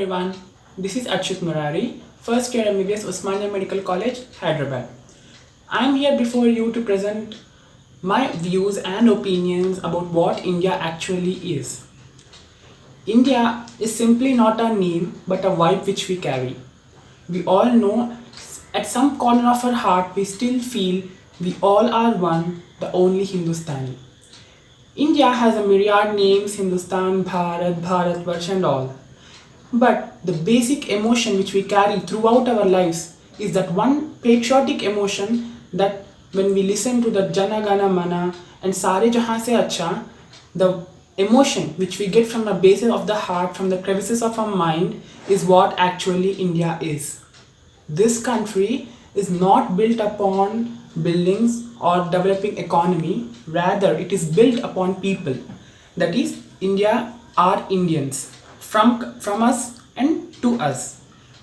everyone. This is Achyut Murari, first year MBBS Osmania Medical College, Hyderabad. I am here before you to present my views and opinions about what India actually is. India is simply not a name but a vibe which we carry. We all know at some corner of our heart we still feel we all are one, the only Hindustani. India has a myriad names Hindustan, Bharat, Bharatvarsh and all. But the basic emotion which we carry throughout our lives is that one patriotic emotion that when we listen to the Jana Gana Mana and Sare Jahan Se Acha, the emotion which we get from the basis of the heart, from the crevices of our mind, is what actually India is. This country is not built upon buildings or developing economy, rather it is built upon people. That is, India are Indians, from us and to us.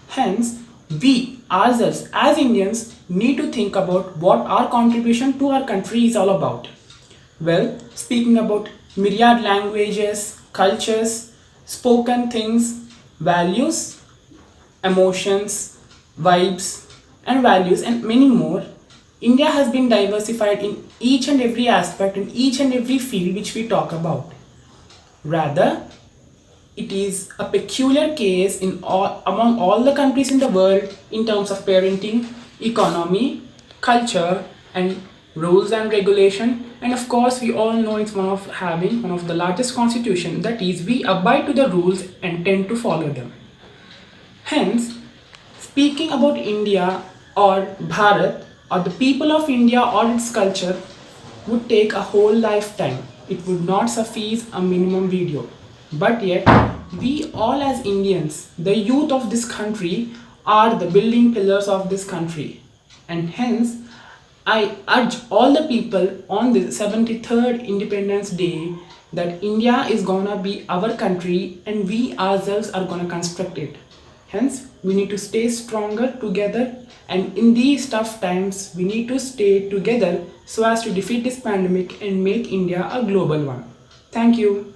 Hence, we ourselves as Indians need to think about what our contribution to our country is all about. Well, speaking about myriad languages, cultures, spoken things, values, emotions, vibes, and values, and many more, India has been diversified in each and every aspect, in each and every field which we talk about. Rather, it is a peculiar case among all the countries in the world in terms of parenting, economy, culture, and rules and regulation. And of course, we all know it's having one of the largest constitution. That is, we abide to the rules and tend to follow them. Hence, speaking about India or Bharat or the people of India or its culture would take a whole lifetime. It would not suffice a minimum video. But yet, we all as Indians, the youth of this country, are the building pillars of this country. And hence, I urge all the people on the 73rd Independence Day that India is gonna be our country and we ourselves are gonna construct it. Hence, we need to stay stronger together, and in these tough times, we need to stay together so as to defeat this pandemic and make India a global one. Thank you.